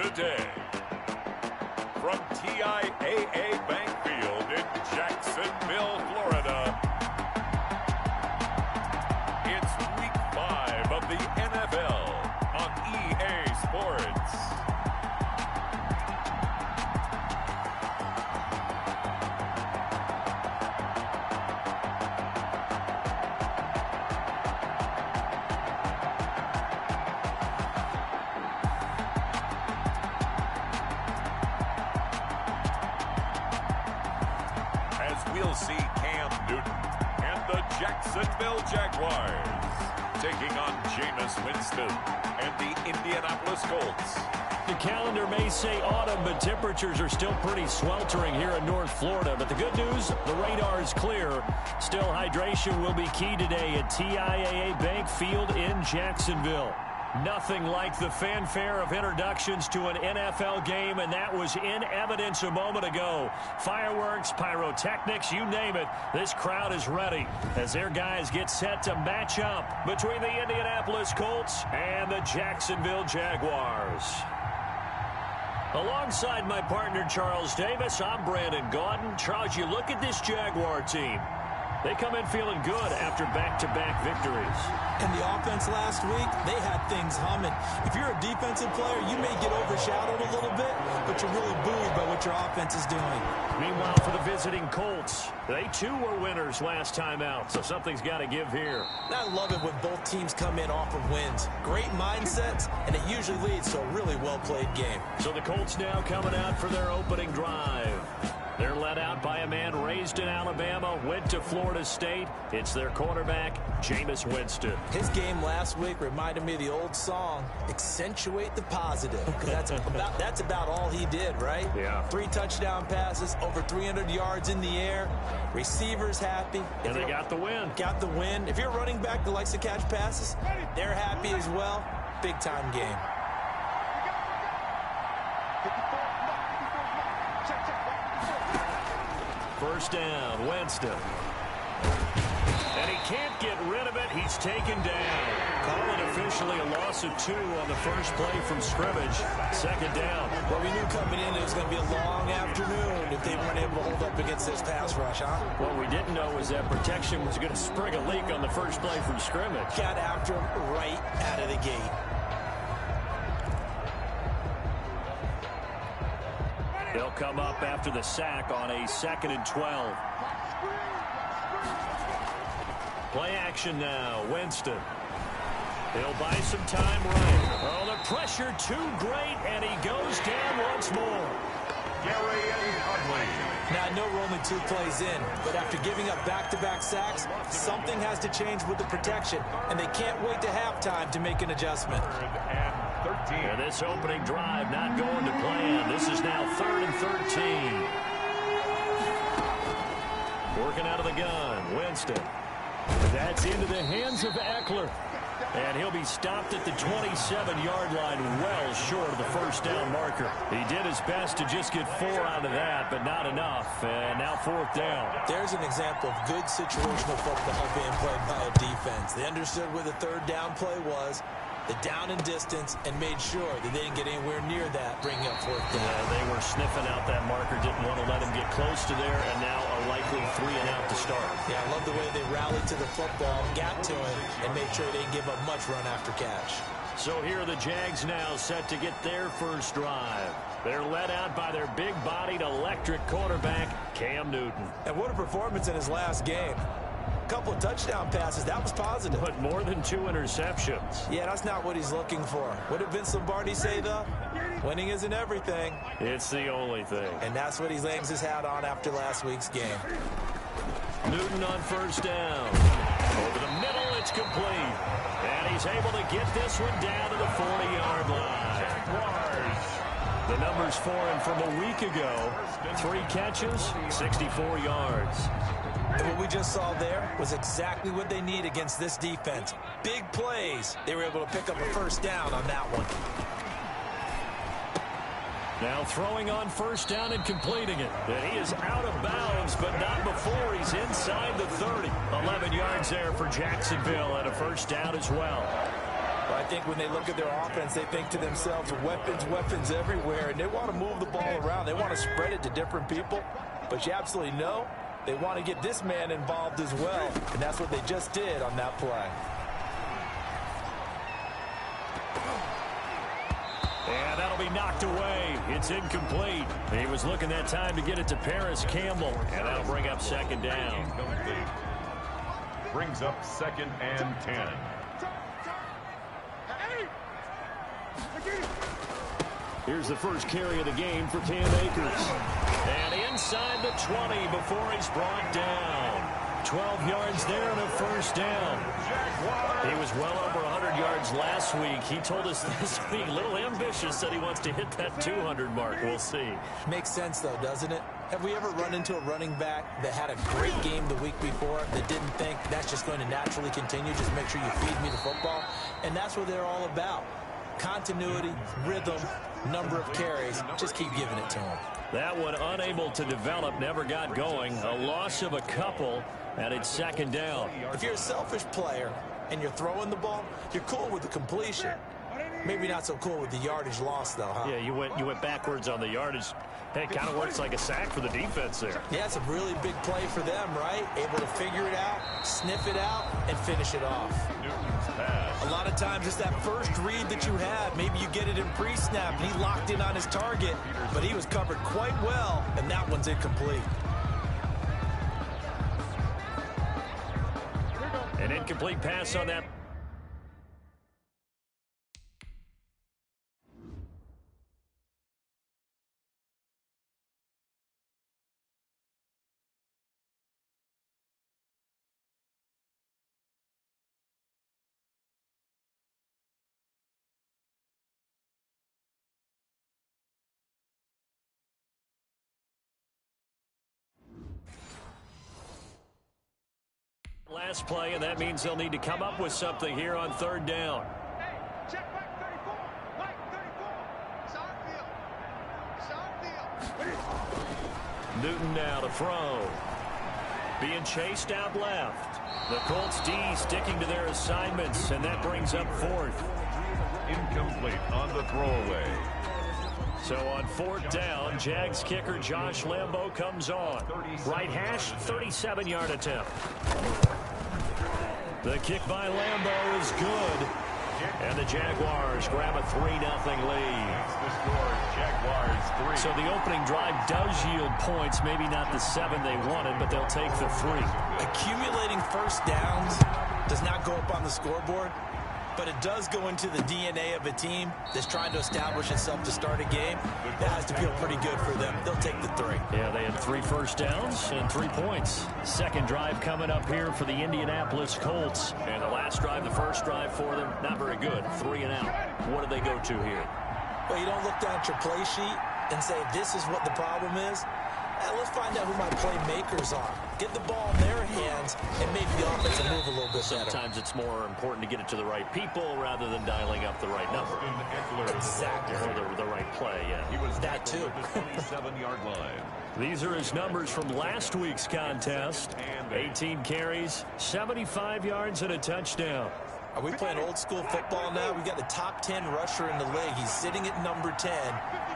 today. From TIAA Bank Field in Jacksonville, Florida, it's Week 5 of the NFL on EA Sports. We'll see Cam Newton and the Jacksonville Jaguars taking on Jameis Winston and the Indianapolis Colts. The calendar may say autumn, but temperatures are still pretty sweltering here in North Florida. But the good news, the radar is clear. Still, hydration will be key today at TIAA Bank Field in Jacksonville. Nothing like the fanfare of introductions to an NFL game, and that was in evidence a moment ago. Fireworks, pyrotechnics, you name it, this crowd is ready as their guys get set to match up between the Indianapolis Colts and the Jacksonville Jaguars. Alongside my partner, Charles Davis, I'm Brandon Gaudin. Charles, you look at this Jaguar team. They come in feeling good after back-to-back victories. And the offense last week, they had things humming. If you're a defensive player, you may get overshadowed a little bit, but you're really buoyed by what your offense is doing. Meanwhile, for the visiting Colts, they too were winners last time out, so something's got to give here. I love it when both teams come in off of wins. Great mindsets, and it usually leads to a really well-played game. So the Colts now coming out for their opening drive. They're led out by a man raised in Alabama, went to Florida State. It's their quarterback, Jameis Winston. His game last week reminded me of the old song, Accentuate the Positive. Because that's about all he did, right? Yeah. 3 touchdown passes, over 300 yards in the air. Receivers happy. And they got the win. Got the win. If you're a running back that likes to catch passes, they're happy as well. Big-time game. First down, Winston. And he can't get rid of it. He's taken down. Call it officially a loss of 2 on the first play from scrimmage. Second down. Well, we knew coming in it was going to be a long afternoon if they weren't able to hold up against this pass rush, huh? What we didn't know was that protection was going to spring a leak on the first play from scrimmage. Got after him right out of the gate. They'll come up after the sack on a 2nd and 12. Play action now, Winston. He'll buy some time right. Oh, the pressure too great, and he goes down once more. Now, I know we're only 2 plays in, but after giving up back-to-back sacks, something has to change with the protection, and they can't wait to halftime to make an adjustment. And this opening drive not going to plan. This is now 3rd and 13. Working out of the gun, Winston. That's into the hands of Eckler. And he'll be stopped at the 27-yard line, well short of the first down marker. He did his best to just get 4 out of that, but not enough. And now 4th down. There's an example of good situational football being played by a defense. They understood where the 3rd down play was, the down and distance, and made sure that they didn't get anywhere near that, bringing up 4th down. Yeah, they were sniffing out that marker, didn't want to let him get close to there, and now a likely 3 and out to start. Yeah, I love the way they rallied to the football, got to him, and made sure they didn't give up much run after catch. So here are the Jags now set to get their first drive. They're led out by their big-bodied electric quarterback, Cam Newton. And what a performance in his last game. Couple of touchdown passes, that was positive. But more than 2 interceptions. Yeah, that's not what he's looking for. What did Vince Lombardi say, though? Winning isn't everything. It's the only thing. And that's what he hangs his hat on after last week's game. Newton on first down. Over the middle, it's complete. And he's able to get this one down to the 40-yard line. The numbers for him from a week ago. 3 catches, 64 yards. And what we just saw there was exactly what they need against this defense. Big plays. They were able to pick up a first down on that one. Now throwing on first down and completing it. And he is out of bounds, but not before he's inside the 30. 11 yards there for Jacksonville and a first down as well. Well, I think when they look at their offense, they think to themselves, weapons, weapons everywhere, and they want to move the ball around. They want to spread it to different people, but you absolutely know they want to get this man involved as well, and that's what they just did on that play. And that'll be knocked away. It's incomplete. He was looking that time to get it to Paris Campbell, and that'll bring up second down. Incomplete. Brings up 2nd and 10. Here's the first carry of the game for Cam Akers. And inside the 20 before he's brought down. 12 yards there and a first down. He was well over 100 yards last week. He told us this week, a little ambitious, said he wants to hit that 200 mark. We'll see. Makes sense, though, doesn't it? Have we ever run into a running back that had a great game the week before that didn't think that's just going to naturally continue? Just make sure you feed me the football. And that's what they're all about. Continuity, rhythm, number of carries. Just keep giving it to him. That one unable to develop, never got going. A loss of a couple, and it's second down. If you're a selfish player and you're throwing the ball, you're cool with the completion. Maybe not so cool with the yardage loss, though, huh? Yeah, you went backwards on the yardage. Hey, it kind of works like a sack for the defense there. Yeah, it's a really big play for them, right? Able to figure it out, sniff it out, and finish it off. A lot of times it's that first read that you have. Maybe you get it in pre-snap, and he locked in on his target, but he was covered quite well, and that one's incomplete. An incomplete pass on that. Last play, and that means they'll need to come up with something here on third down. Hey, check back 34. Mike 34. Sound deal. Newton now to throw. Being chased out left. The Colts D sticking to their assignments, and that brings up fourth. Incomplete on the throwaway. So on fourth down, Jags kicker Josh Lambo comes on. Right hash, 37-yard attempt. The kick by Lambo is good. And the Jaguars grab a 3-0 lead. The score, Jaguars 3. So the opening drive does yield points, maybe not the 7 they wanted, but they'll take the 3. Accumulating first downs does not go up on the scoreboard, but it does go into the DNA of a team that's trying to establish itself to start a game. That has to feel pretty good for them. They'll take the 3. Yeah, they had 3 first downs and 3 points. Second drive coming up here for the Indianapolis Colts. And the last drive, the first drive for them, not very good. 3 and out. What do they go to here? Well, you don't look down at your play sheet and say, this is what the problem is. Let's find out who my playmakers are. Get the ball in their hands, and maybe the offense will move a little bit better. Sometimes it's more important to get it to the right people rather than dialing up the right number. Exactly. Or the right play, yeah. He was that too. at the 27-yard line. These are his numbers from last week's contest. 18 carries, 75 yards, and a touchdown. Are we playing old school football now? We got the top 10 rusher in the league. He's sitting at number 10,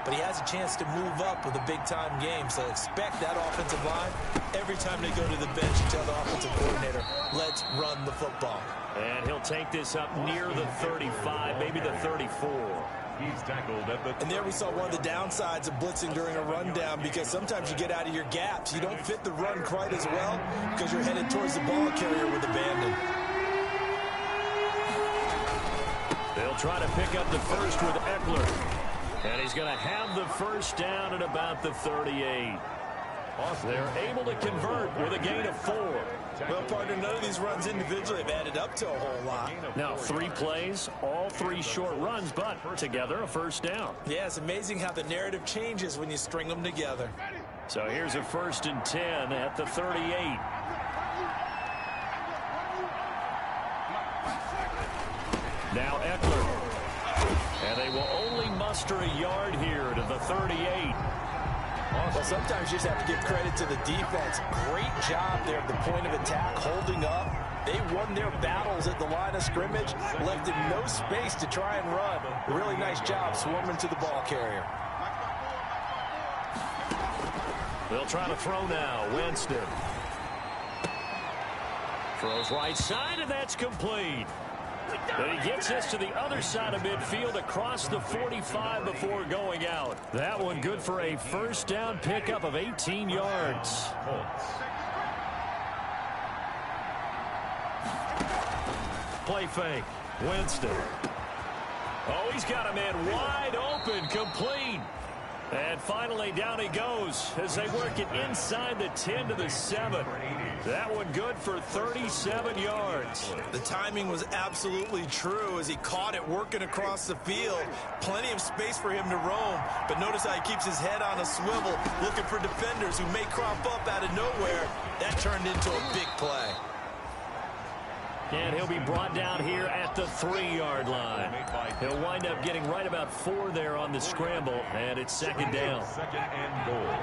but he has a chance to move up with a big-time game. So expect that offensive line. Every time they go to the bench, you tell the offensive coordinator, let's run the football. And he'll take this up near the 35, maybe the 34. He's tackled at the... And there we saw one of the downsides of blitzing during a rundown, because sometimes you get out of your gaps. You don't fit the run quite as well because you're headed towards the ball carrier with abandon. They'll try to pick up the first with Eckler. And he's going to have the first down at about the 38. They're able to convert with a gain of 4. Well, partner, none of these runs individually have added up to a whole lot. Now, 3 plays, all 3 short runs, but together a first down. Yeah, it's amazing how the narrative changes when you string them together. So here's a 1st and 10 at the 38. Now Eckler. And they will only muster a yard here to the 38. Well, sometimes you just have to give credit to the defense. Great job there at the point of attack, holding up, They won their battles at the line of scrimmage, left him no space to try and run. Really nice job swarming to the ball carrier. They'll try to throw now. Winston. Throws right side, and that's complete. But he gets this to the other side of midfield across the 45 before going out. That one good for a first down pickup of 18 yards. Play fake. Winston. Oh, he's got a man wide open, complete. And finally, down he goes as they work it inside the 10 to the 7. That one good for 37 yards. The timing was absolutely true as he caught it working across the field. Plenty of space for him to roam, but notice how he keeps his head on a swivel, looking for defenders who may crop up out of nowhere. That turned into a big play. And he'll be brought down here at the 3-yard line. He'll wind up getting right about 4 there on the scramble, and it's second down. Second and goal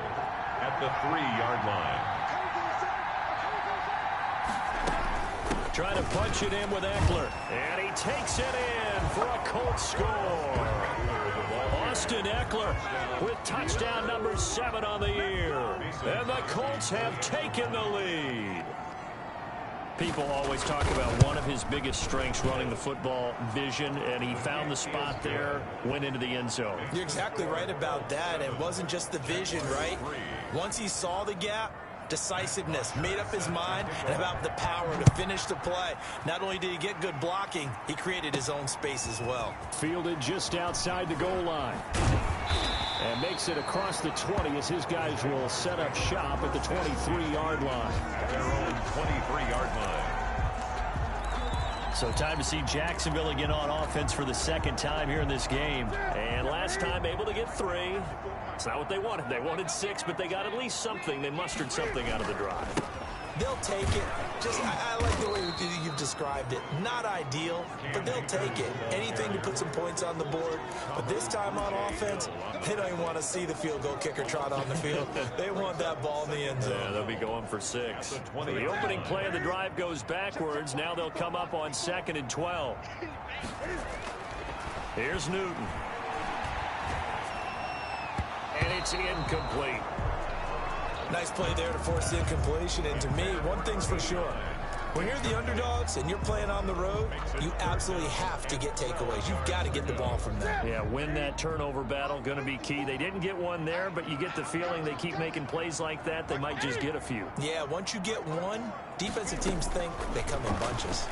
at the 3-yard line. Trying to punch it in with Eckler. And he takes it in for a Colts score. Austin Eckler with touchdown number 7 on the year. And the Colts have taken the lead. People always talk about one of his biggest strengths running the football, vision, and he found the spot there, went into the end zone. You're exactly right about that. It wasn't just the vision, right? Once he saw the gap, decisiveness, made up his mind, and about the power to finish the play. Not only did he get good blocking, he created his own space as well. Fielded just outside the goal line. And makes it across the 20 as his guys will set up shop at the 23-yard line. Their own 23-yard line. So time to see Jacksonville again on offense for the second time here in this game. And last time able to get 3. It's not what they wanted. They wanted 6, but they got at least something. They mustered something out of the drive. They'll take it. I like the way you've described it. Not ideal, but they'll take it. Anything to put some points on the board. But this time on offense, they don't even want to see the field goal kicker trot on the field. They want that ball in the end zone. Yeah, they'll be going for 6. So the opening play of the drive goes backwards. Now they'll come up on 2nd and 12. Here's Newton. And it's incomplete. Nice play there to force the incompletion. And to me, one thing's for sure. When you're the underdogs and you're playing on the road, you absolutely have to get takeaways. You've got to get the ball from them. Yeah, win that turnover battle, going to be key. They didn't get one there, but you get the feeling they keep making plays like that, they might just get a few. Yeah, once you get one, defensive teams think they come in bunches.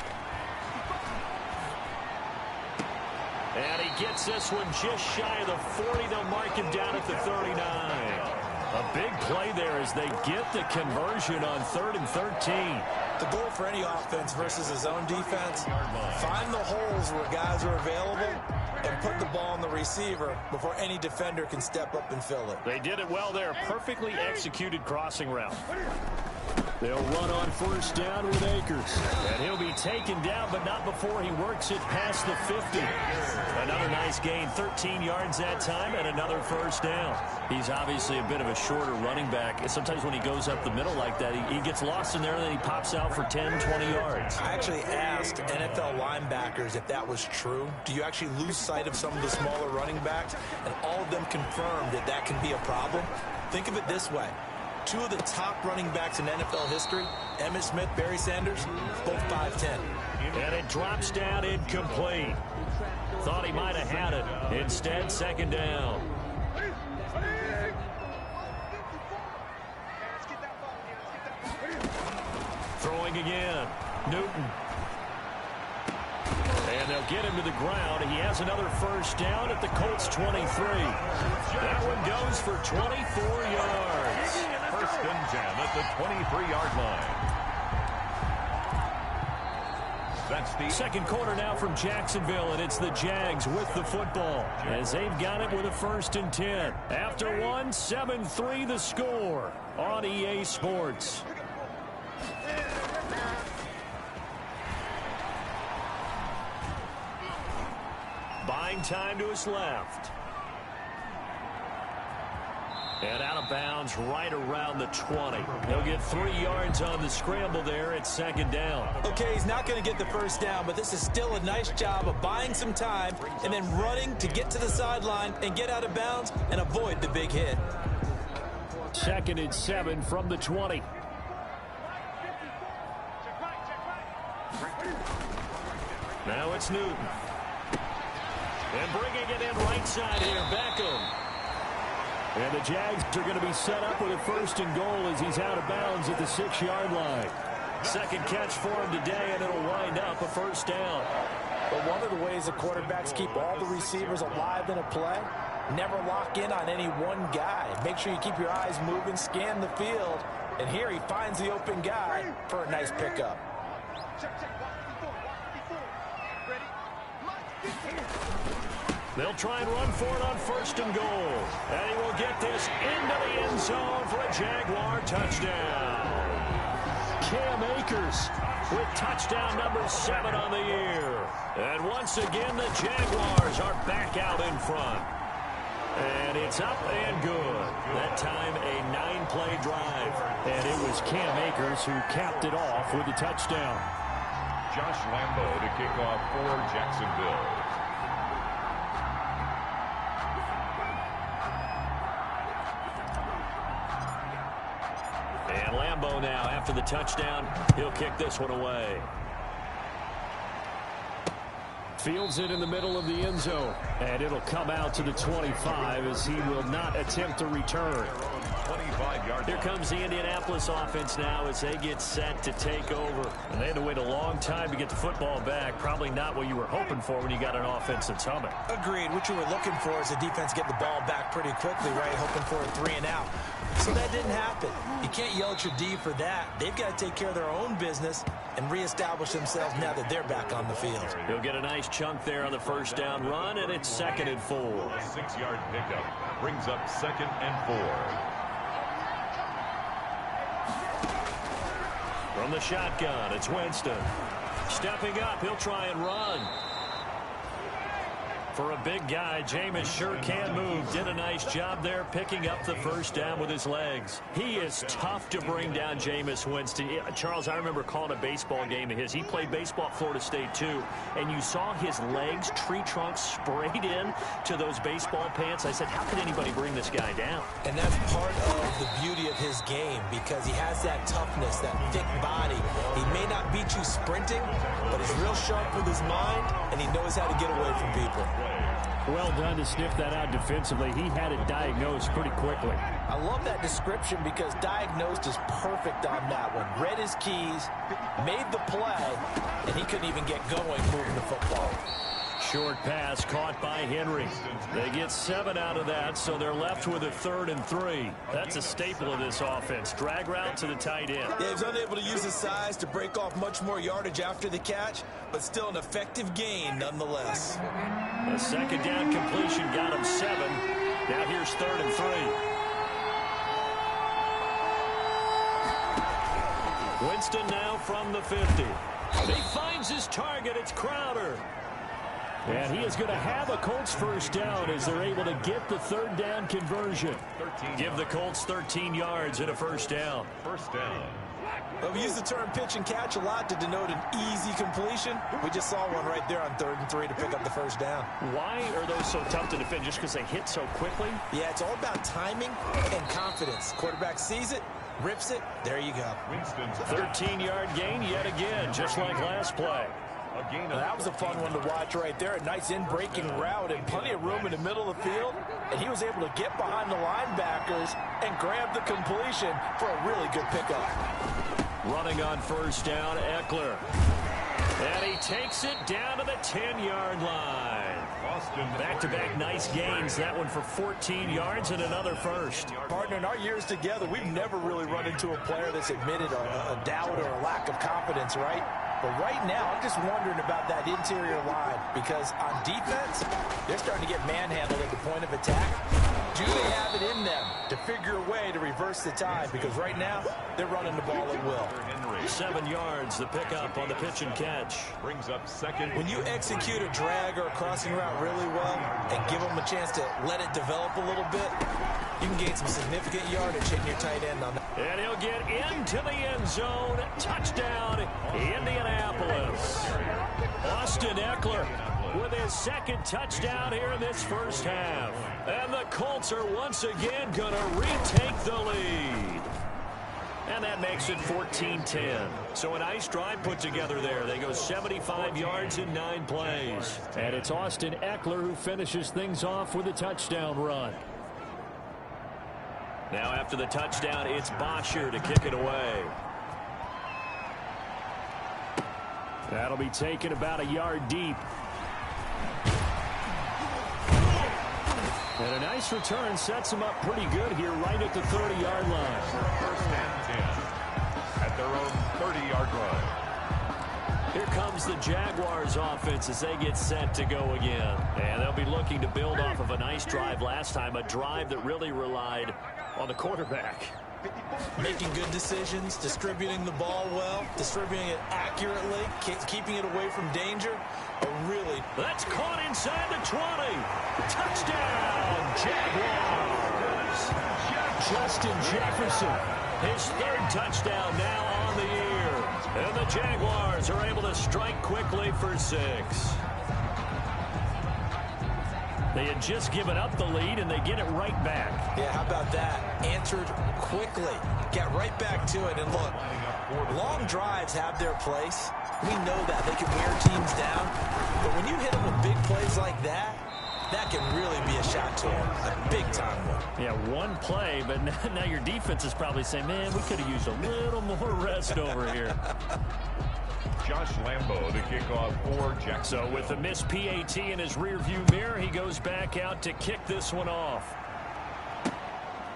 And he gets this one just shy of the 40. They'll mark him down at the 39. A big play there as they get the conversion on 3rd and 13. The goal for any offense versus his own defense, find the holes where guys are available and put the ball on the receiver before any defender can step up and fill it. They did it well there. Perfectly executed crossing route. They'll run on 1st down with Akers. And he'll be taken down, but not before he works it past the 50. Another nice gain, 13 yards that time, and another 1st down. He's obviously a bit of a shorter running back. And sometimes when he goes up the middle like that, he gets lost in there, and then he pops out for 10, 20 yards. I actually asked NFL linebackers if that was true. Do you actually lose sight of some of the smaller running backs? And all of them confirmed that that can be a problem. Think of it this way. 2 of the top running backs in NFL history, Emmitt Smith, Barry Sanders, both 5'10". And it drops down incomplete. Thought he might have had it. Instead, 2nd down. Throwing again. Newton. And they'll get him to the ground. He has another 1st down at the Colts 23. That one goes for 24 yards. 1st and 10 at the 23-yard line. That's the second quarter now from Jacksonville, and it's the Jags with the football as they've got it with a 1st and 10. After one, 7-3 the score on EA Sports. Buying time to his left. And out of bounds right around the 20. He'll get 3 yards on the scramble there at second down. Okay, he's not going to get the first down, but this is still a nice job of buying some time and then running to get to the sideline and get out of bounds and avoid the big hit. 2nd and 7 from the 20. Now it's Newton. And bringing it in right side here, Beckham. And the Jags are going to be set up with a 1st and goal as he's out of bounds at the 6-yard line. Second catch for him today, and it'll wind up a 1st down. But one of the ways the quarterbacks keep all the receivers alive in a play, never lock in on any one guy. Make sure you keep your eyes moving, scan the field, and here he finds the open guy for a nice pickup. They'll try and run for it on 1st and goal. And he will get this into the end zone for a Jaguar touchdown. Cam Akers with touchdown number 7 on the year. And once again, the Jaguars are back out in front. And it's up and good. That time a 9-play drive. And it was Cam Akers who capped it off with a touchdown. Josh Lambo to kick off for Jacksonville. And Lambo now, after the touchdown, he'll kick this one away. Fields it in the middle of the end zone. And it'll come out to the 25 as he will not attempt to return. 25-yard. Here comes the Indianapolis offense now as they get set to take over. And they had to wait a long time to get the football back. Probably not what you were hoping for when you got an offense that's humming. Agreed. What you were looking for is the defense get the ball back pretty quickly, right? Hoping for a 3 and out. So that didn't happen. You can't yell at your D for that. They've got to take care of their own business and reestablish themselves now that they're back on the field. He'll get a nice chunk there on the 1st down run, and it's 2nd and 4. 6-yard pickup brings up 2nd and 4. From the shotgun, it's Winston. Stepping up, he'll try and run. For a big guy, Jameis sure can move. Did a nice job there picking up the 1st down with his legs. He is tough to bring down, Jameis Winston. Charles, I remember calling a baseball game of his. He played baseball at Florida State, too. And you saw his legs, tree trunks sprayed in to those baseball pants. I said, how could anybody bring this guy down? And that's part of the beauty of his game because he has that toughness, that thick body. He may not beat you sprinting, but he's real sharp with his mind, and he knows how to get away from people. Well done to sniff that out defensively. He had it diagnosed pretty quickly. I love that description because diagnosed is perfect on that one. Read his keys, made the play, and he couldn't even get going moving the football. Short pass caught by Henry. They get 7 out of that, so they're left with a 3rd and 3. That's a staple of this offense. Drag route to the tight end. Yeah, he was unable to use his size to break off much more yardage after the catch, but still an effective gain nonetheless. A 2nd down completion got him 7. Now here's 3rd and 3. Winston now from the 50. He finds his target. It's Crowder. And he is going to have a Colts 1st down as they're able to get the 3rd down conversion. Give the Colts 13 yards and a 1st down. 1st down. Well, we use the term pitch and catch a lot to denote an easy completion. We just saw one right there on 3rd and 3 to pick up the 1st down. Why are those so tough to defend? Just because they hit so quickly? Yeah, it's all about timing and confidence. Quarterback sees it, rips it, there you go. 13-yard gain yet again, just like last play. Now, that was a fun one to watch right there. A nice in-breaking route and plenty of room in the middle of the field. And he was able to get behind the linebackers and grab the completion for a really good pickup. Running on 1st down, Eckler. And he takes it down to the 10-yard line. Back-to-back nice gains. That one for 14 yards and another 1st. Partner, in our years together, we've never really run into a player that's admitted a doubt or a lack of confidence, right? But right now, I'm just wondering about that interior line because on defense, they're starting to get manhandled at the point of attack. Do they have it in them to figure a way to reverse the tide? Because right now, they're running the ball at will. 7 yards, the pickup on the pitch and catch. Brings up 2nd. When you execute a drag or a crossing route really well and give them a chance to let it develop a little bit, You can gain some significant yardage hitting your tight end on that. And he'll get into the end zone. Touchdown, Indianapolis. Austin Eckler with his second touchdown here in this first half. And the Colts are once again going to retake the lead. And that makes it 14-10. So a nice drive put together there. They go 75 yards in 9 plays. And it's Austin Eckler who finishes things off with a touchdown run. Now after the touchdown, it's Bosher to kick it away. That'll be taken about a yard deep. And a nice return sets them up pretty good here right at the 30-yard line. First and 10 at their own 30-yard line. Here comes the Jaguars offense as they get set to go again. And they'll be looking to build off of a nice drive last time, a drive that really relied on the quarterback. Making good decisions, distributing the ball well, distributing it accurately, keeping it away from danger. That's caught inside the 20. Touchdown, Jaguars. Justin Jefferson, his third touchdown now on the year. And the Jaguars are able to strike quickly for 6. They had just given up the lead, and they get it right back. Yeah, how about that? Answered quickly. Get right back to it. And look, long drives have their place. We know that. They can wear teams down. But when you hit them with big plays like that, that can really be a shot to them. A big-time one. Yeah, one play, but now your defense is probably saying, man, we could have used a little more rest over here. Josh Lambo to kick off for Jackson. So with the missed PAT in his rearview mirror, he goes back out to kick this one off.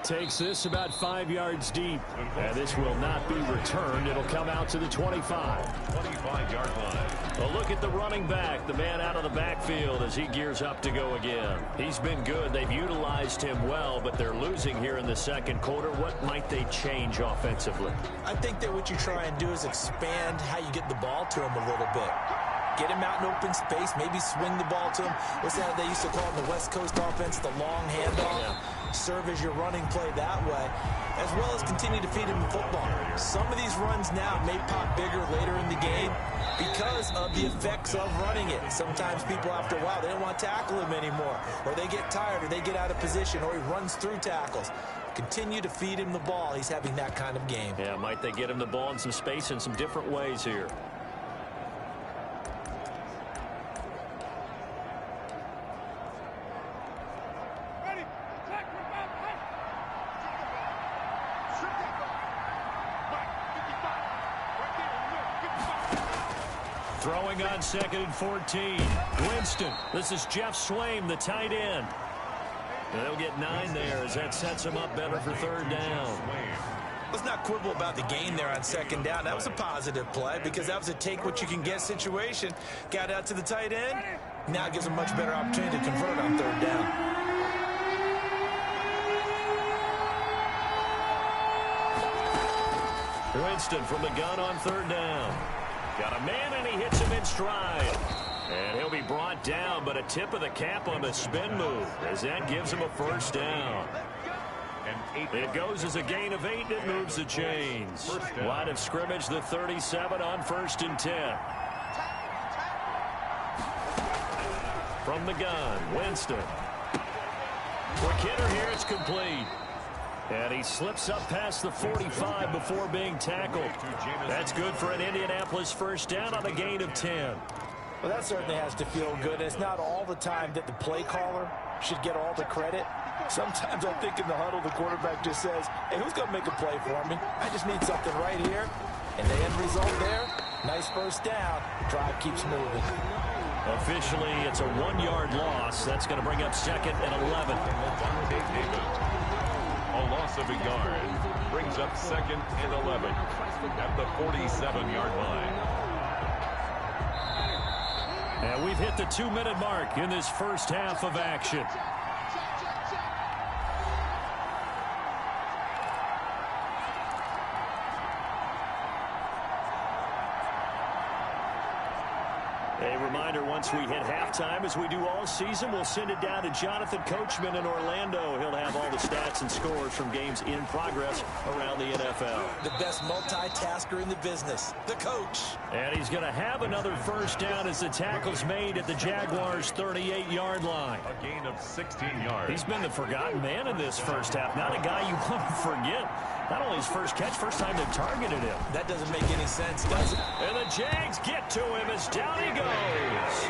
Takes this about 5 yards deep. And this will not be returned. It'll come out to the 25. 25-yard line. A look at the running back, the man out of the backfield as he gears up to go again. He's been good. They've utilized him well, but they're losing here in the second quarter. What might they change offensively? I think that what you try and do is expand how you get the ball to him a little bit. Get him out in open space, maybe swing the ball to him. What's that they used to call in the West Coast offense, the long handoff? Yeah. Serve as your running play that way, as well as continue to feed him the football. Some of these runs now may pop bigger later in the game because of the effects of running it. Sometimes people, after a while, they don't want to tackle him anymore, or they get tired, or they get out of position, or he runs through tackles. Continue to feed him the ball. He's having that kind of game. Yeah, might they get him the ball in some space in some different ways here. Throwing on 2nd and 14. Winston. This is Jeff Swaim, the tight end. And they'll get 9 there as that sets them up better for 3rd down. Let's not quibble about the gain there on 2nd down. That was a positive play because that was a take-what-you-can-get situation. Got out to the tight end. Now it gives them a much better opportunity to convert on 3rd down. Winston from the gun on 3rd down. Got a man, and he hits him in stride. And he'll be brought down, but a tip of the cap on the spin move as that gives him a 1st down. It goes as a gain of 8, and it moves the chains. Line of scrimmage, the 37 on 1st and 10. From the gun, Winston. Quick hitter here, it's complete. And he slips up past the 45 before being tackled. That's good for an Indianapolis 1st down on a gain of 10. Well, that certainly has to feel good. It's not all the time that the play caller should get all the credit. Sometimes I think in the huddle, the quarterback just says, hey, who's going to make a play for me? I just need something right here. And the end result there, nice 1st down. Drive keeps moving. Officially, it's a 1-yard loss. That's going to bring up 2nd and 11. A loss of a yard brings up 2nd and 11 at the 47-yard line. And we've hit the 2-minute mark in this first half of action. A reminder once we hit halftime, as we do all season, we'll send it down to Jonathan Coachman in Orlando. He'll have all the stats and scores from games in progress around the NFL. The best multitasker in the business, the coach. And he's going to have another first down as the tackle's made at the Jaguars' 38-yard line. A gain of 16 yards. He's been the forgotten man in this first half. Not a guy you want to forget. Not only his first catch, first time they targeted him. That doesn't make any sense, does it? And the Jags get to him as down he goes.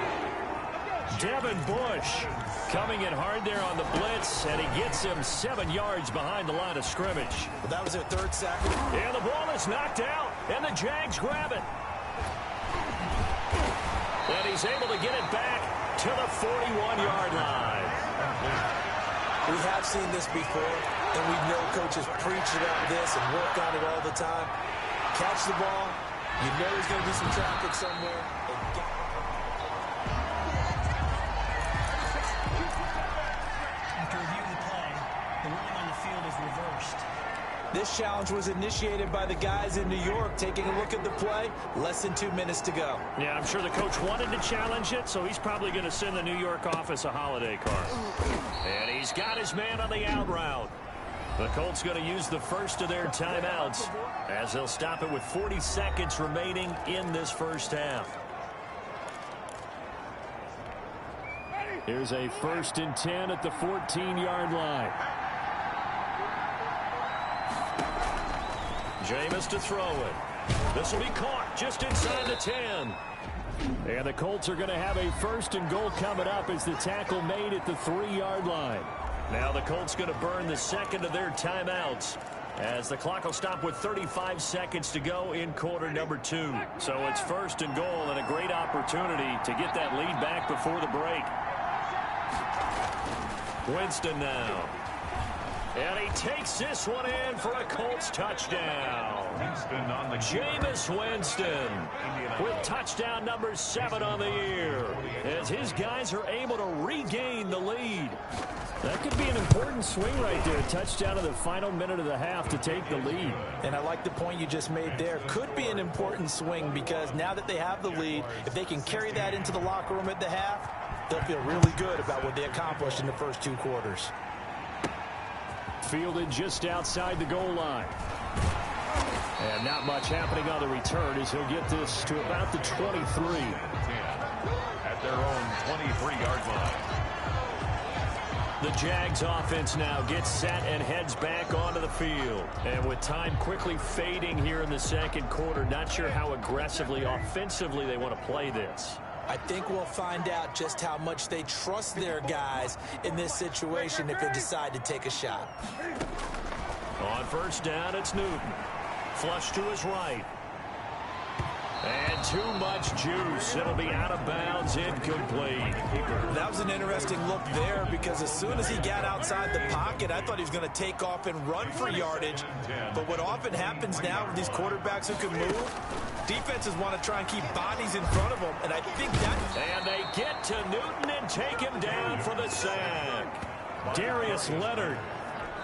Devin Bush coming in hard there on the blitz, and he gets him 7 yards behind the line of scrimmage. Well, that was their third sack. And the ball is knocked out, and the Jags grab it. And he's able to get it back to the 41-yard line. We have seen this before, and we know coaches preach about this and work on it all the time. Catch the ball. You know there's going to be some traffic somewhere. After reviewing the play, the ruling on the field is reversed. This challenge was initiated by the guys in New York. Taking a look at the play, less than 2 minutes to go. Yeah, I'm sure the coach wanted to challenge it, so he's probably going to send the New York office a holiday card. And he's got his man on the out route. The Colts going to use the first of their timeouts as they'll stop it with 40 seconds remaining in this first half. Here's a 1st and 10 at the 14-yard line. Jameis to throw it. This will be caught just inside the 10. And the Colts are going to have a 1st and goal coming up as the tackle made at the 3-yard line. Now the Colts going to burn the second of their timeouts as the clock will stop with 35 seconds to go in quarter number 2. So it's 1st and goal and a great opportunity to get that lead back before the break. Winston now. And he takes this one in for a Colts touchdown. Winston on the Jameis Winston with touchdown number 7 on the year as his guys are able to regain the lead. That could be an important swing right there. Touchdown in the final minute of the half to take the lead. And I like the point you just made there. Could be an important swing because now that they have the lead, if they can carry that into the locker room at the half, they'll feel really good about what they accomplished in the first 2 quarters. Fielded just outside the goal line. And not much happening on the return as he'll get this to about the 23. At their own 23-yard line. The Jags offense now gets set and heads back onto the field. And with time quickly fading here in the second quarter, not sure how aggressively, offensively they want to play this. I think we'll find out just how much they trust their guys in this situation if they decide to take a shot. On first down, it's Newton. Flush to his right. And too much juice. It'll be out of bounds, incomplete. That was an interesting look there because as soon as he got outside the pocket, I thought he was going to take off and run for yardage. But what often happens now with these quarterbacks who can move, defenses want to try and keep bodies in front of them, and I think that... And they get to Newton and take him down for the sack. Darius Leonard.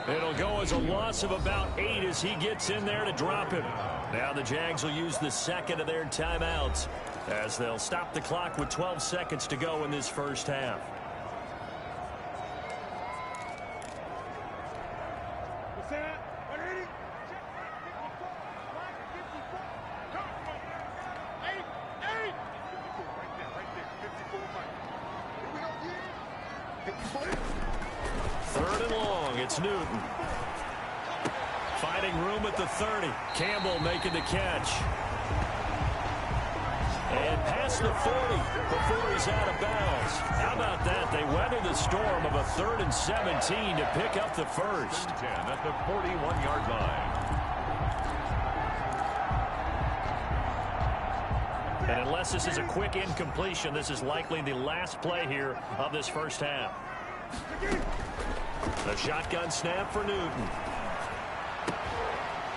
It'll go as a loss of about 8 as he gets in there to drop him. Now the Jags will use the second of their timeouts as they'll stop the clock with 12 seconds to go in this first half. Third and long, it's Newton. Finding room at the 30. Campbell making the catch. And past the 40 before he's out of bounds. How about that? They weather the storm of a 3rd and 17 to pick up the first. 10 at the 41-yard line. And unless this is a quick incompletion, this is likely the last play here of this first half. The shotgun snap for Newton.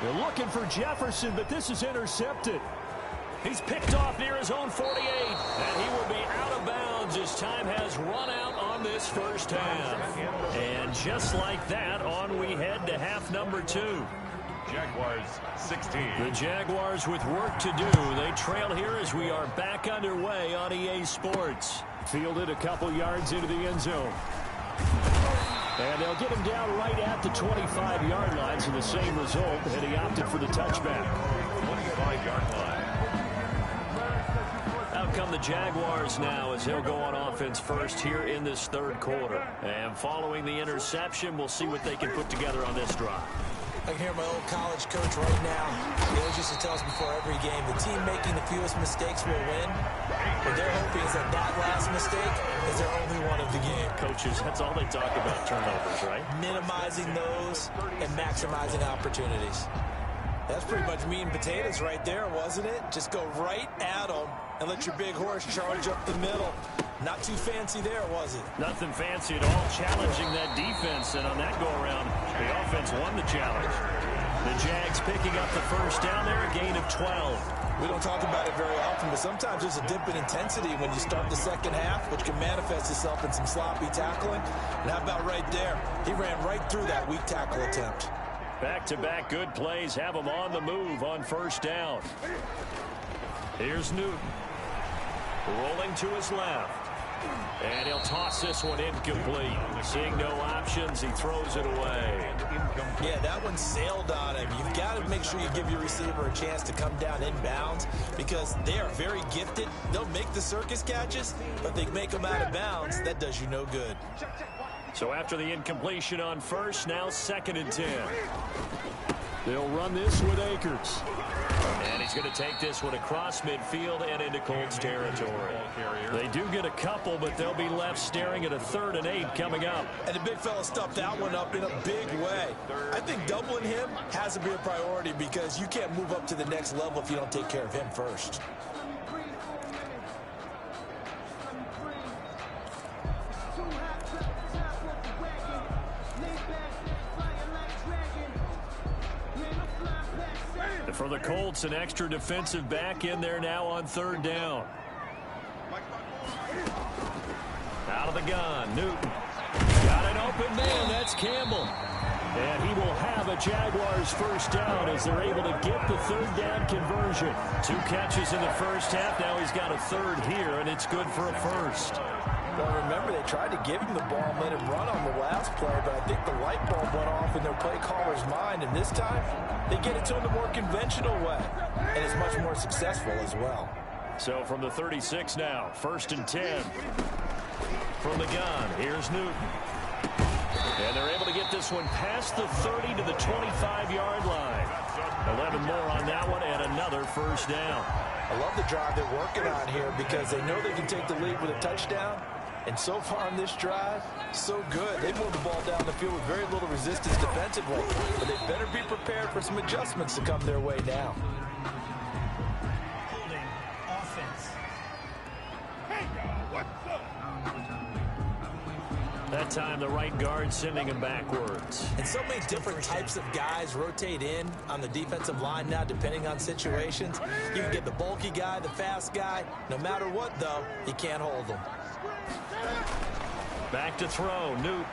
They're looking for Jefferson, but this is intercepted. He's picked off near his own 48, and he will be out of bounds as time has run out on this first half. And just like that, on we head to half number 2. Jaguars 16. The Jaguars with work to do. They trail here as we are back underway on EA Sports. Fielded a couple yards into the end zone. And they'll get him down right at the 25-yard line, so the same result, and he opted for the touchback. 25-yard line. Out come the Jaguars now as they'll go on offense first here in this third quarter. And following the interception, we'll see what they can put together on this drive. I can hear my old college coach right now. He always used to tell us before every game, the team making the fewest mistakes will win. What they're hoping is that last mistake is their only one of the game. Coaches, that's all they talk about, turnovers, right? Minimizing those and maximizing opportunities. That's pretty much meat and potatoes right there, wasn't it? Just go right at them and let your big horse charge up the middle. Not too fancy there, was it? Nothing fancy at all, challenging that defense, and on that go-around, the offense won the challenge. The Jags picking up the first down there, a gain of 12. We don't talk about it very often, but sometimes there's a dip in intensity when you start the second half, which can manifest itself in some sloppy tackling. And how about right there? He ran right through that weak tackle attempt. Back-to-back good plays have him on the move on first down. Here's Newton. Rolling to his left. And he'll toss this one incomplete. Seeing no options, he throws it away. Yeah, that one sailed on him. You've got to make sure you give your receiver a chance to come down inbounds because they are very gifted. They'll make the circus catches, but they make them out of bounds. That does you no good. So after the incompletion on first, now 2nd and 10. They'll run this with Akers. And he's going to take this one across midfield and into Colts territory. They do get a couple, but they'll be left staring at a 3rd and 8 coming up. And the big fella stuffed that one up in a big way. I think doubling him has to be a priority because you can't move up to the next level if you don't take care of him first. For the Colts, an extra defensive back in there now on 3rd down. Out of the gun, Newton. Got an open man, that's Campbell. And he will have a Jaguars first down as they're able to get the 3rd down conversion. 2 catches in the first half, now he's got a 3rd here, and it's good for a first. Well, remember, they tried to give him the ball and let him run on the last play, but I think the light bulb went off in their play caller's mind, and this time, they get it to him the more conventional way, and it's much more successful as well. So from the 36 now, 1st and 10. From the gun, here's Newton. And they're able to get this one past the 30 to the 25-yard line. 11 more on that one, and another first down. I love the drive they're working on here because they know they can take the lead with a touchdown. And so far on this drive, so good. They moved the ball down the field with very little resistance defensively. But they better be prepared for some adjustments to come their way now. Holding offense. That time, the right guard sending him backwards. And so many different types of guys rotate in on the defensive line now, depending on situations. You can get the bulky guy, the fast guy. No matter what, though, you can't hold them. Back to throw, Newton.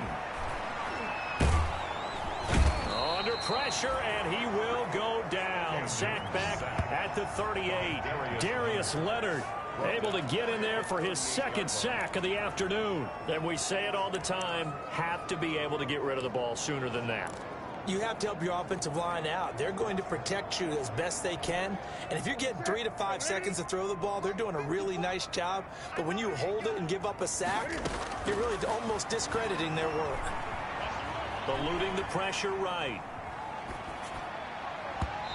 Under pressure, and he will go down. Sacked back at the 38. Darius Leonard able to get in there for his 2nd sack of the afternoon. And we say it all the time, have to be able to get rid of the ball sooner than that. You have to help your offensive line out. They're going to protect you as best they can. And if you're getting 3 to 5 seconds to throw the ball, they're doing a really nice job. But when you hold it and give up a sack, you're really almost discrediting their work. Eluding the pressure right.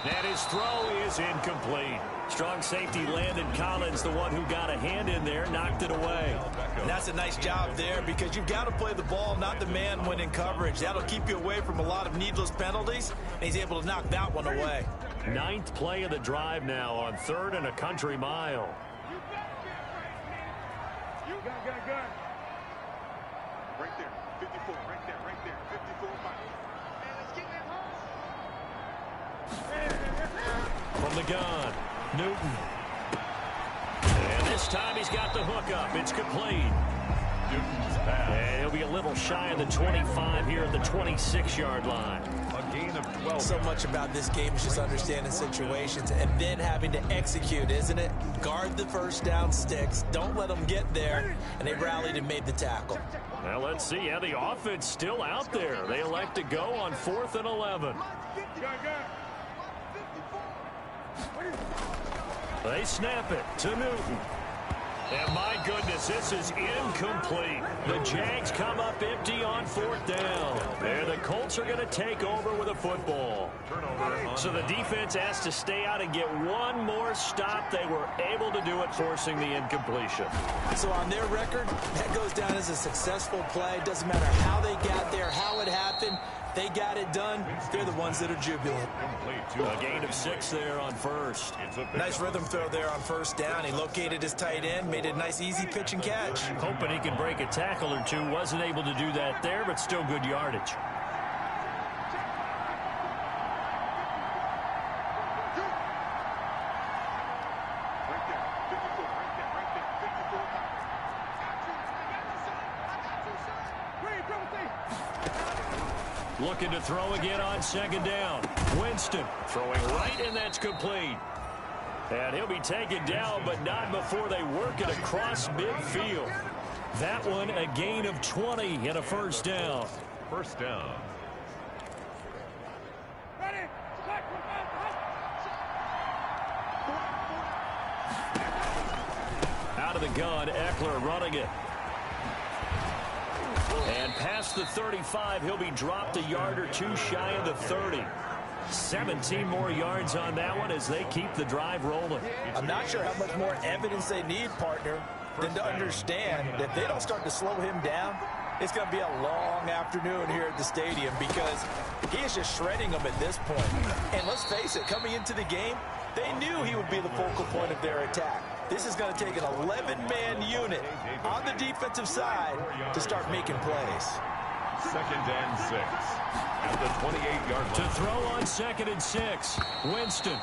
And his throw is incomplete. Strong safety Landon Collins, the one who got a hand in there, knocked it away. And that's a nice job there because you've got to play the ball, not the man when in coverage. That'll keep you away from a lot of needless penalties, and he's able to knock that one away. 9th play of the drive now on 3rd and a country mile. You gun. Right there, 54, right there, 54 miles. And let's get that home. From the gun, Newton. And this time he's got the hook up. It's complete. And he'll be a little shy of the 25 here at the 26-yard line. A gain gain of 12. So much about this game is just understanding situations and then having to execute, isn't it? Guard the first down sticks. Don't let them get there. And they rallied and made the tackle. Well, let's see how the offense still out there. They elect to go on 4th and 11. They snap it to Newton. And my goodness, this is incomplete. The Jags come up empty on 4th down. And the Colts are going to take over with a football. So the defense has to stay out and get one more stop. They were able to do it, forcing the incompletion. So on their record, that goes down as a successful play. Doesn't matter how they got there, how it happened. They got it done. They're the ones that are jubilant. A gain of 6 there on first. Nice rhythm throw there on first down. He located his tight end, made a nice easy pitch and catch. Hoping he can break a tackle or two. Wasn't able to do that there, but still good yardage. Looking to throw again on 2nd down. Winston throwing right, and that's complete. And he'll be taken down, but not before they work it across midfield. That one a gain of 20 and a first down. First down. Out of the gun, Eckler running it. And past the 35, he'll be dropped a yard or two shy of the 30. 17 more yards on that one as they keep the drive rolling. I'm not sure how much more evidence they need, partner, than to understand that if they don't start to slow him down, it's going to be a long afternoon here at the stadium because he is just shredding them at this point. And let's face it, coming into the game, they knew he would be the focal point of their attack. This is going to take an 11-man unit on the defensive side to start making plays. 2nd and 6 at the 28-yard line. To throw on 2nd and 6, Winston.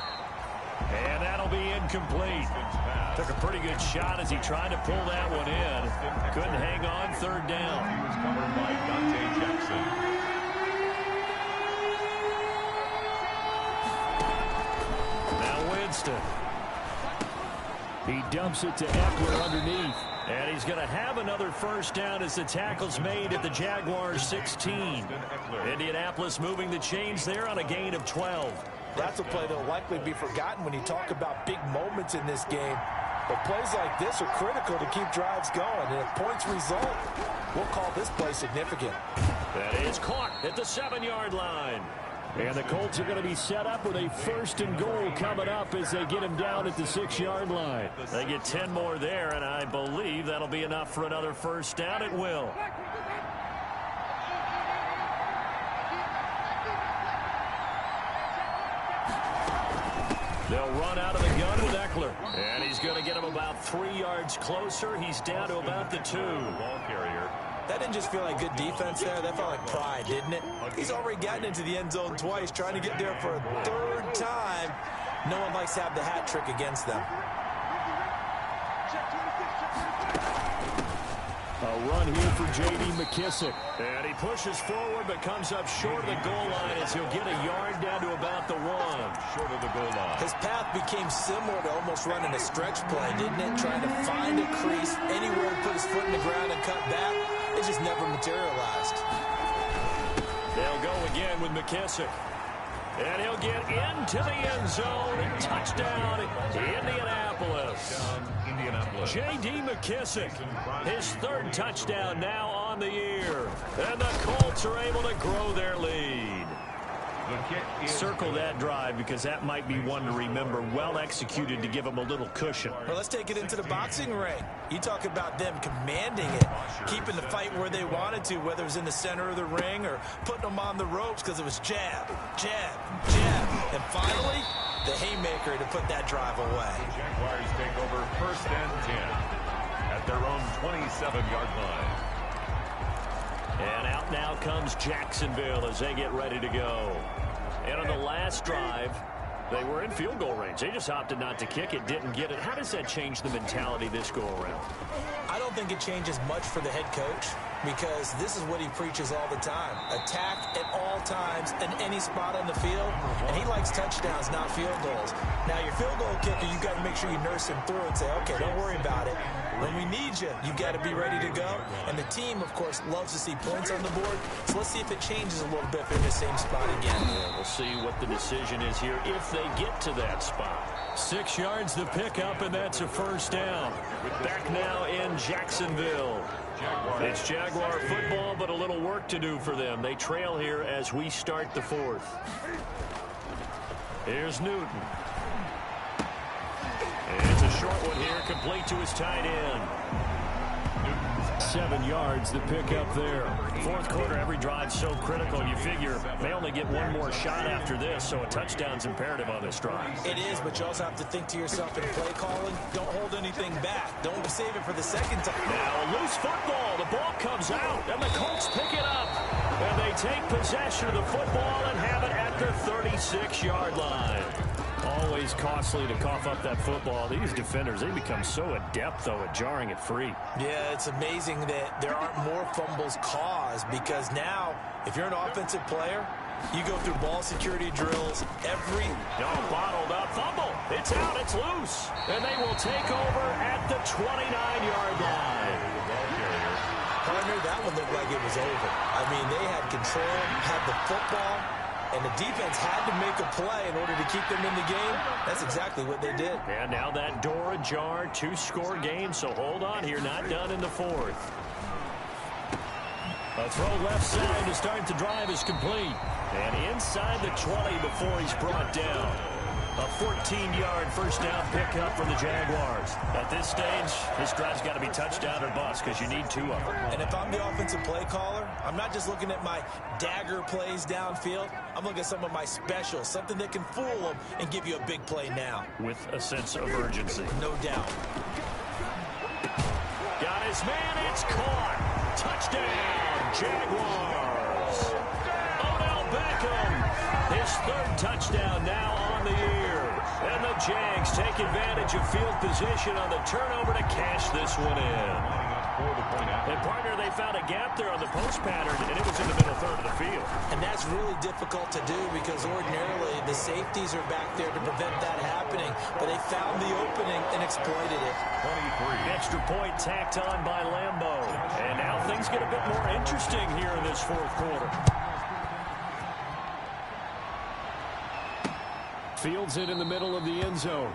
And that'll be incomplete. Took a pretty good shot as he tried to pull that one in. Couldn't hang on 3rd down. He was covered by Dante Jackson. Now Winston. He dumps it to Eckler underneath. And he's going to have another first down as the tackle's made at the Jaguars 16. Indianapolis moving the chains there on a gain of 12. That's a play that will likely be forgotten when you talk about big moments in this game. But plays like this are critical to keep drives going. And if points result, we'll call this play significant. That is caught at the 7-yard line. And the Colts are going to be set up with a 1st and goal coming up as they get him down at the 6-yard line. They get 10 more there, and I believe that'll be enough for another first down. It will. They'll run out of the gun with Eckler. And he's going to get him about 3 yards closer. He's down to about the 2. Ball carrier. That didn't just feel like good defense there. That felt like pride, didn't it? He's already gotten into the end zone twice, trying to get there for a 3rd time. No one likes to have the hat trick against them. A run here for J.D. McKissick. And he pushes forward but comes up short of the goal line as he'll get a yard down to about the 1. Short of the goal line. His path became similar to almost running a stretch play, didn't it? Trying to find a crease, anywhere to put his foot in the ground and cut back. It just never materialized. They'll go again with McKissick. And he'll get into the end zone. Touchdown, Indianapolis. J.D. McKissick, his 3rd touchdown now on the year. And the Colts are able to grow their lead. Circle that drive because that might be one to remember. Well executed to give them a little cushion. Well, let's take it into the boxing ring. You talk about them commanding it, keeping the fight where they wanted to, whether it was in the center of the ring or putting them on the ropes because it was jab, jab, jab. And finally, the haymaker to put that drive away. The Jaguars take over 1st and 10 at their own 27-yard line. And out now comes Jacksonville as they get ready to go. And on the last drive, They were in field goal range. They just opted not to kick it, didn't get it. How does that change the mentality this go-around? I don't think it changes much for the head coach because this is what he preaches all the time. Attack at all times in any spot on the field, and he likes touchdowns, not field goals. Now, your field goal kicker, you've got to make sure you nurse him through and say, okay, don't worry about it. When we need you, you've got to be ready to go. And the team, of course, loves to see points on the board. So let's see if it changes a little bit if they're in the same spot again. Yeah, we'll see what the decision is here if they get to that spot. 6 yards the pickup, and that's a first down. Back now in Jacksonville. It's Jaguar football, but a little work to do for them. They trail here as we start the fourth. Here's Newton. And it's a short one here, complete to his tight end. 7 yards, the pickup there. Fourth quarter, every drive so critical. You figure they only get one more shot after this, so a touchdown's imperative on this drive. It is, but you also have to think to yourself in play calling, don't hold anything back. Don't save it for the second time. Now a loose football. The ball comes out, and the Colts pick it up. And they take possession of the football and have it at their 36-yard line. Always costly to cough up that football. These defenders, they become so adept, though, at jarring it free. Yeah, it's amazing that there aren't more fumbles caused because now, if you're an offensive player, you go through ball security drills every... Bottled up. Fumble. It's out. It's loose. And they will take over at the 29-yard line. Partner, that one looked like it was over. I mean, they had control, had the football, and the defense had to make a play in order to keep them in the game. That's exactly what they did. And now that door ajar, 2-score game, so hold on here, not done in the fourth. A throw left side to start the drive is complete. And inside the 20 before he's brought down. A 14-yard first down pickup for the Jaguars. At this stage, this drive's got to be touchdown or bust because you need 2 of them. And if I'm the offensive play caller, I'm not just looking at my dagger plays downfield. I'm looking at some of my specials, something that can fool them and give you a big play now. With a sense of urgency. No doubt. Got his man. It's caught. Touchdown, Jaguars. Odell Beckham. His 3rd touchdown now on the year. And the Jags take advantage of field position on the turnover to cash this one in. And, partner, they found a gap there on the post pattern, and it was in the middle third of the field. And that's really difficult to do because ordinarily the safeties are back there to prevent that happening. But they found the opening and exploited it. 23. Extra point tacked on by Lambeau. And now things get a bit more interesting here in this fourth quarter. Fields it in the middle of the end zone.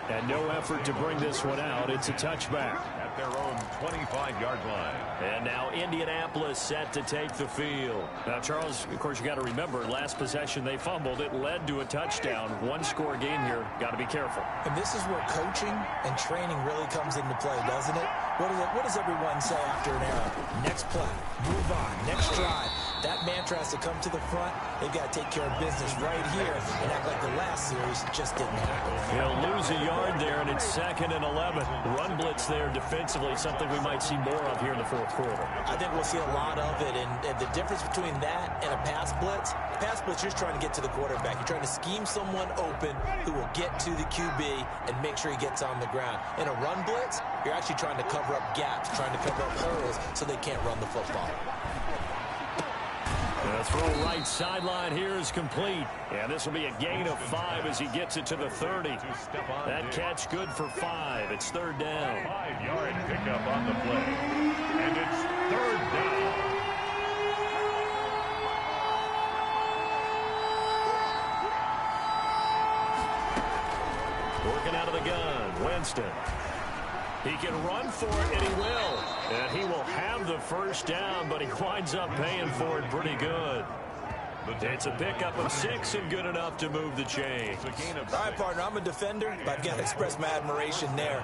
And no effort to bring this one out. It's a touchback. At their own 25-yard line. And now Indianapolis set to take the field. Now, Charles, of course, you got to remember, last possession they fumbled. It led to a touchdown. 1-score game here. Got to be careful. And this is where coaching and training really comes into play, doesn't it? What does everyone say after an error? Next play. Move on. Next drive. That mantra has to come to the front. They've got to take care of business right here and act like the last series just didn't happen. He'll lose a yard there, and it's 2nd and 11. Run blitz there defensively, something we might see more of here in the fourth quarter. I think we'll see a lot of it, and the difference between that and a pass blitz, you're just trying to get to the quarterback. You're trying to scheme someone open who will get to the QB and make sure he gets on the ground. In a run blitz, you're actually trying to cover up gaps, trying to cover up holes so they can't run the football. The throw right sideline here is complete. And this will be a gain of 5 as he gets it to the 30. That catch good for 5. It's 3rd down. 5-yard pickup on the play. And it's 3rd down. Working out of the gun, Winston. He can run for it, and he will. And he will have the first down, but he winds up paying for it pretty good. It's a pickup of 6 and good enough to move the chains. All right, partner, I'm a defender, but I've got to express my admiration there.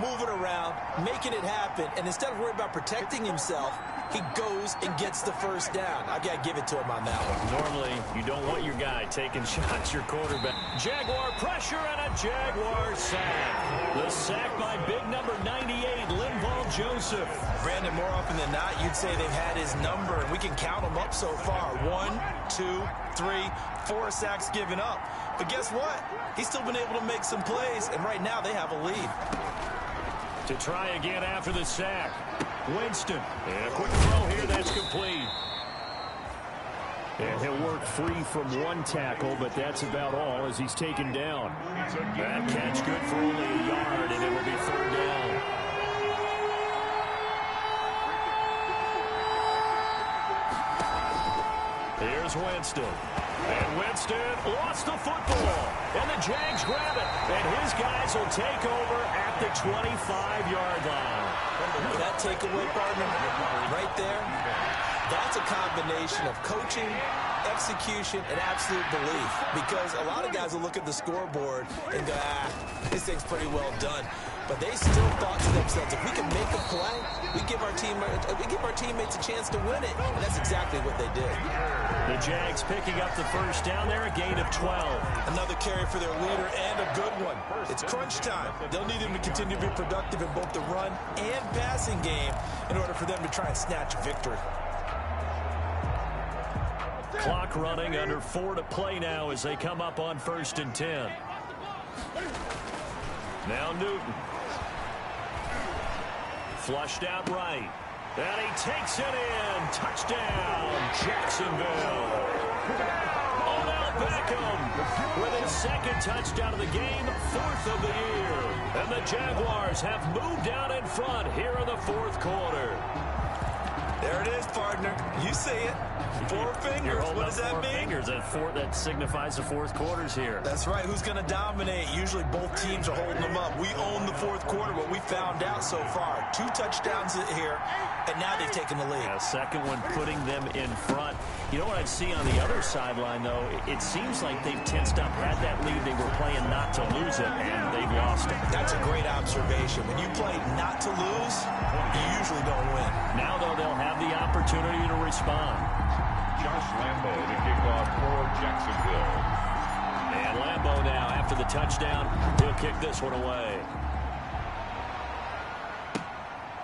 moving around, making it happen, and instead of worrying about protecting himself, he goes and gets the first down. I got to give it to him on that one. Normally, you don't want your guy taking shots, your quarterback. Jaguar pressure and a Jaguar sack. The sack by big number 98, Linval Joseph. Brandon, more often than not, you'd say they've had his number, and we can count them up so far. 1, 2, 3, 4 sacks given up. But guess what? He's still been able to make some plays, and right now they have a lead. To try again after the sack. Winston. And a quick throw here. That's complete. And he'll work free from one tackle, but that's about all as he's taken down. That catch good for only a yard, and it will be third down. Here's Winston. And Winston lost the football. And the Jags grab it. And his guys will take over at the 25-yard line. That takeaway, partner, right there, that's a combination of coaching, execution, and absolute belief. Because a lot of guys will look at the scoreboard and go, this thing's pretty well done. But they still thought to themselves, if we can make a play, we give our teammates a chance to win it. And that's exactly what they did. The Jags picking up the first down there, a gain of 12. Another carry for their leader and a good one. It's crunch time. They'll need him to continue to be productive in both the run and passing game in order for them to try and snatch a victory. Clock running, under 4 to play now as they come up on 1st and 10. Now Newton. Flushed out right. And he takes it in. Touchdown, Jacksonville. Odell Beckham with his second touchdown of the game, 4th of the year. And the Jaguars have moved out in front here in the 4th quarter. There it is, partner. You see it. 4 fingers. What does that mean? Fingers. That signifies the 4th quarter's here. That's right. Who's going to dominate? Usually both teams are holding them up. We own the 4th quarter, what we found out so far. 2 touchdowns here, and now they've taken the lead. A second one putting them in front. You know what I see on the other sideline, though? It seems like they've tensed up, had that lead. They were playing not to lose it, and they've lost it. That's a great observation. When you play not to lose, you usually don't win. Now, though, they'll have the opportunity to respond. Josh Lambo to kick off for Jacksonville. And Lambo now, after the touchdown, he'll kick this one away.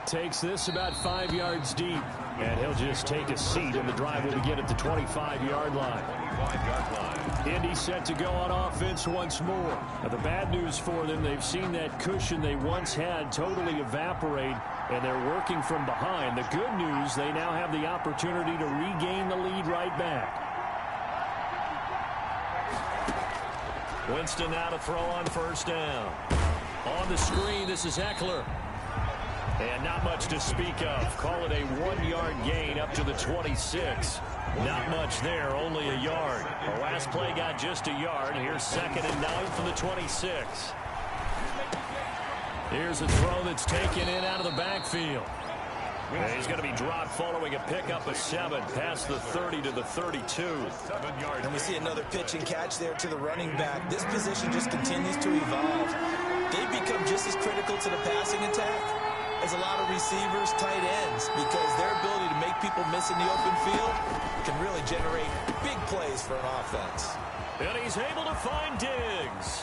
Takes this about 5 yards deep, and he'll just take a seat, and the drive will begin at the 25-yard line. 25-yard line. Indy set to go on offense once more. Now, the bad news for them, they've seen that cushion they once had totally evaporate, and they're working from behind. The good news, they now have the opportunity to regain the lead right back. Winston now to throw on 1st down. On the screen, this is Eckler. And not much to speak of. Call it a 1-yard gain up to the 26. Not much there, only a yard. The last play got just a yard. Here's 2nd and 9 from the 26. Here's a throw that's taken in out of the backfield. And he's going to be dropped following a pickup of 7 past the 30 to the 32. 7-yard. And we see another pitch and catch there to the running back. This position just continues to evolve. They've become just as critical to the passing attack as a lot of receivers, tight ends, because their ability to make people miss in the open field can really generate big plays for an offense. And he's able to find Diggs.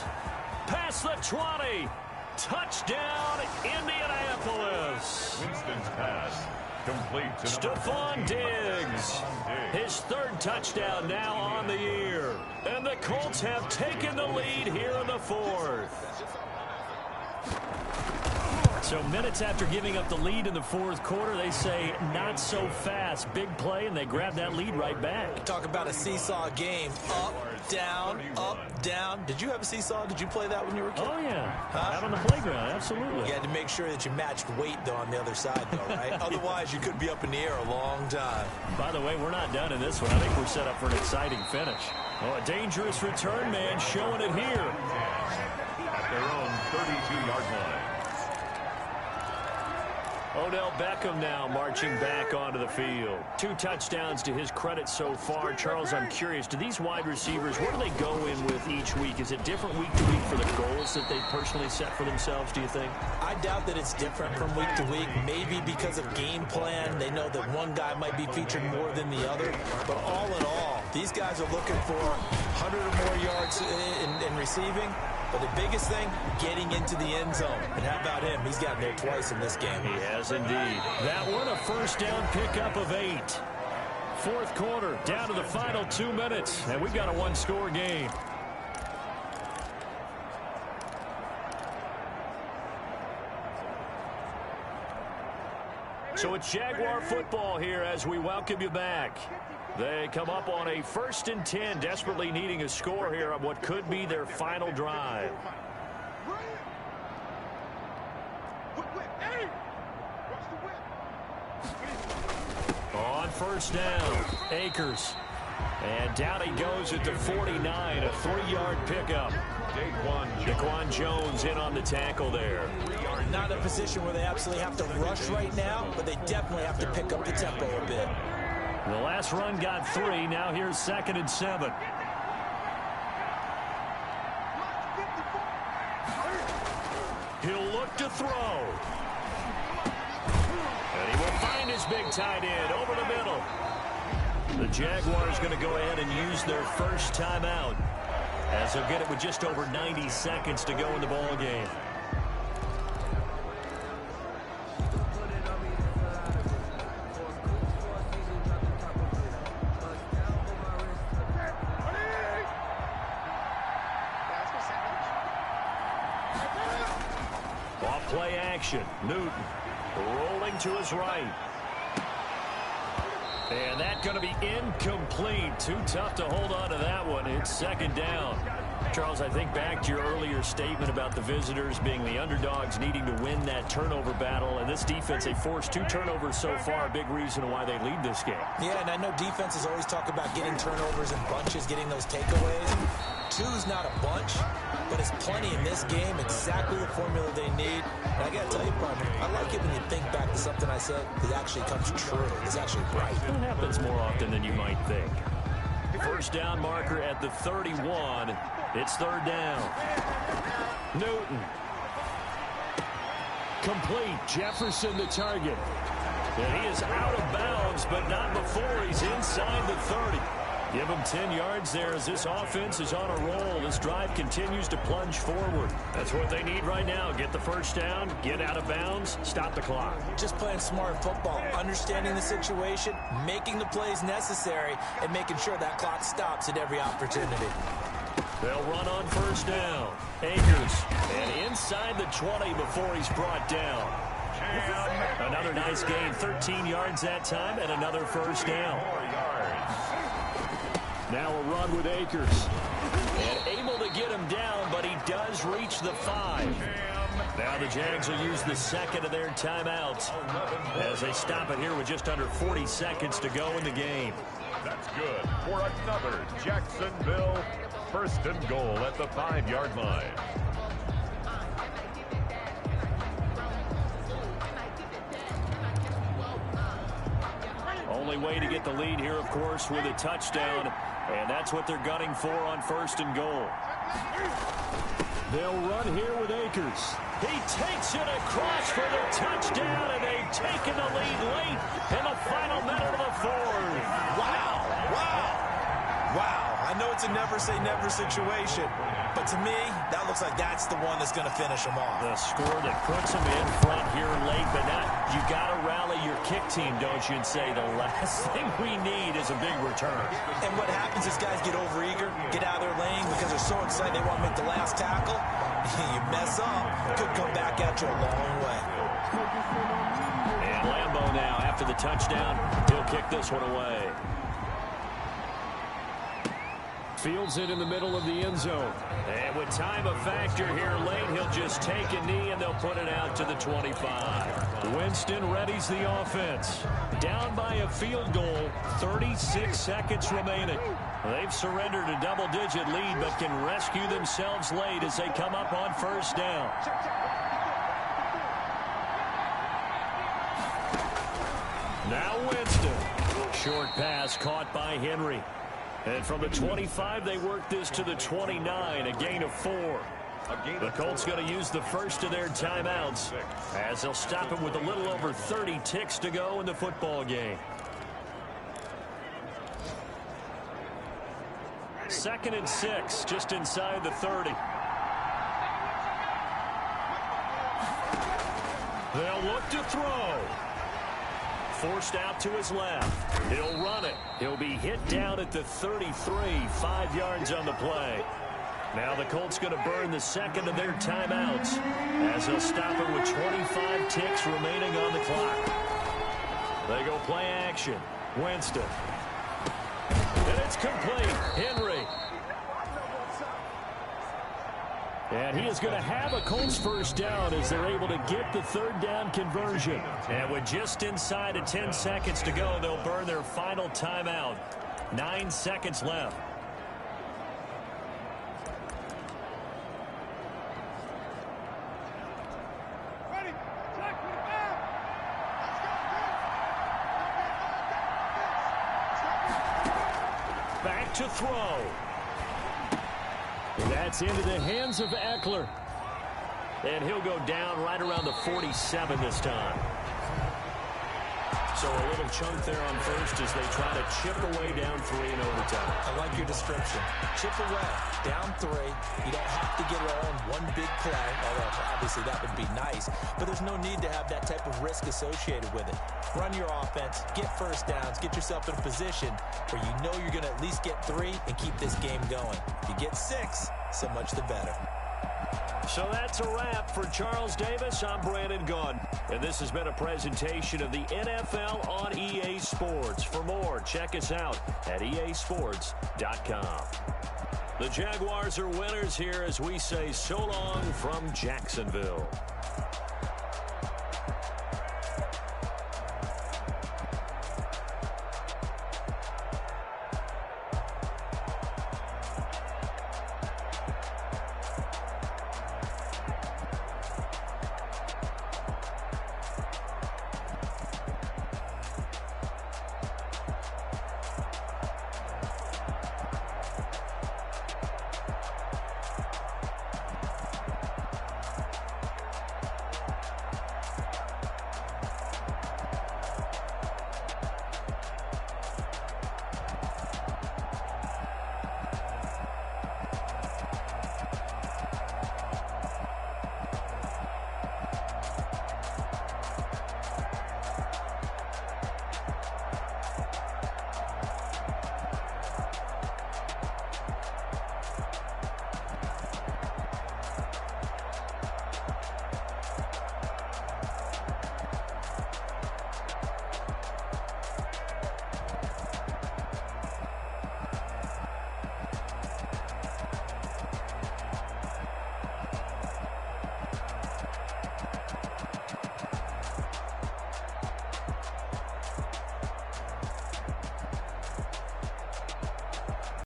Past the 20. Touchdown, Indianapolis. Winston's pass complete to Stephon Diggs. His 3rd touchdown now on the year. And the Colts have taken the lead here in the 4th. So minutes after giving up the lead in the 4th quarter, they say not so fast. Big play, and they grab that lead right back. Talk about a seesaw game. Up, down, up, down. Did you have a seesaw? Did you play that when you were a kid? Oh, yeah. Out on the playground, absolutely. You had to make sure that you matched weight, though, on the other side, though, right? Otherwise, you could be up in the air a long time. By the way, we're not done in this one. I think we're set up for an exciting finish. Oh, a dangerous return man showing it here. at their own 32-yard line. Odell Beckham now marching back onto the field. 2 touchdowns to his credit so far. Charles, I'm curious, do these wide receivers, where do they go in with each week? Is it different week to week for the goals that they personally set for themselves, do you think? I doubt that it's different from week to week. Maybe because of game plan, they know that one guy might be featured more than the other. But all in all, these guys are looking for 100 or more yards in receiving. But the biggest thing, getting into the end zone. And how about him? He's gotten there twice in this game. He has indeed. That one, a first down pickup of 8. Fourth quarter, down to the final 2 minutes. And we've got a one-score game. So it's Jaguar football here as we welcome you back. They come up on a 1st and 10, desperately needing a score here on what could be their final drive. On first down, Akers. And down he goes at the 49, a 3-yard pickup. Daquan Jones in on the tackle there. Not in a position where they absolutely have to rush right now, but they definitely have to pick up the tempo a bit. The last run got 3. Now here's 2nd and 7. He'll look to throw. And he will find his big tight end over the middle. The Jaguars going to go ahead and use their first timeout, as they'll get it with just over 90 seconds to go in the ball game. Off play action. Newton rolling to his right. And that's going to be incomplete. Too tough to hold on to that one. It's 2nd down. Charles, I think back to your earlier statement about the visitors being the underdogs needing to win that turnover battle. And this defense, they forced 2 turnovers so far, a big reason why they lead this game. Yeah, and I know defenses always talk about getting turnovers in bunches, getting those takeaways. 2's not a bunch, but it's plenty in this game, exactly the formula they need. And I got to tell you, partner, I like it when you think back to something I said that actually comes true. It's actually right. That happens more often than you might think. First down marker at the 31. It's 3rd down. Newton. Complete. Jefferson the target. And he is out of bounds, but not before he's inside the 30. Give him 10 yards there as this offense is on a roll. This drive continues to plunge forward. That's what they need right now. Get the first down, get out of bounds, stop the clock. Just playing smart football, understanding the situation, making the plays necessary, and making sure that clock stops at every opportunity. They'll run on first down. Akers. And inside the 20 before he's brought down. Another nice gain. 13 yards that time and another first down. Now a run with Akers. And able to get him down, but he does reach the 5. Now the Jags will use the 2nd of their timeouts as they stop it here with just under 40 seconds to go in the game. That's good for another Jacksonville 1st and goal at the 5-yard line. Only way to get the lead here, of course, with a touchdown. And that's what they're gunning for on 1st and goal. They'll run here with Akers. He takes it across for the touchdown, and they've taken the lead late in the final minute of the 4th. Wow, wow, wow. I know it's a never-say-never situation, but to me, that looks like that's the one that's going to finish them off. The score that puts them in front here late, but not. You got to rally your kick team, don't you, and say the last thing we need is a big return. And what happens is guys get overeager, get out of their lane because they're so excited they want to make the last tackle. You mess up, could come back at you a long way. And Lambeau now, after the touchdown, he'll kick this one away. Fields it in the middle of the end zone. And with time a factor here late, he'll just take a knee and they'll put it out to the 25. Winston readies the offense. Down by a field goal, 36 seconds remaining. They've surrendered a double-digit lead but can rescue themselves late as they come up on first down. Now Winston. Short pass caught by Henry. And from the 25, they work this to the 29, a gain of 4. The Colts going to use the first of their timeouts as they'll stop it with a little over 30 ticks to go in the football game. 2nd and 6, just inside the 30. They'll look to throw. Forced out to his left. He'll run it. He'll be hit down at the 33, 5 yards on the play. Now the Colts going to burn the second of their timeouts as they'll stop it with 25 ticks remaining on the clock. They go play action. Winston. And it's complete. Henry. And he is going to have a Colts first down as they're able to get the 3rd down conversion. And with just inside of 10 seconds to go, they'll burn their final timeout. 9 seconds left. Back to throw. That's into the hands of Eckler. And he'll go down right around the 47 this time. So a little chunk there on first as they try to chip away down 3 in overtime. I like your description. Chip away, down 3. You don't have to get it all in one big play, although obviously that would be nice. But there's no need to have that type of risk associated with it. Run your offense, get first downs, get yourself in a position where you know you're going to at least get 3 and keep this game going. If you get 6, so much the better. So that's a wrap for Charles Davis. I'm Brandon Gunn. And this has been a presentation of the NFL on EA Sports. For more, check us out at easports.com. The Jaguars are winners here as we say so long from Jacksonville.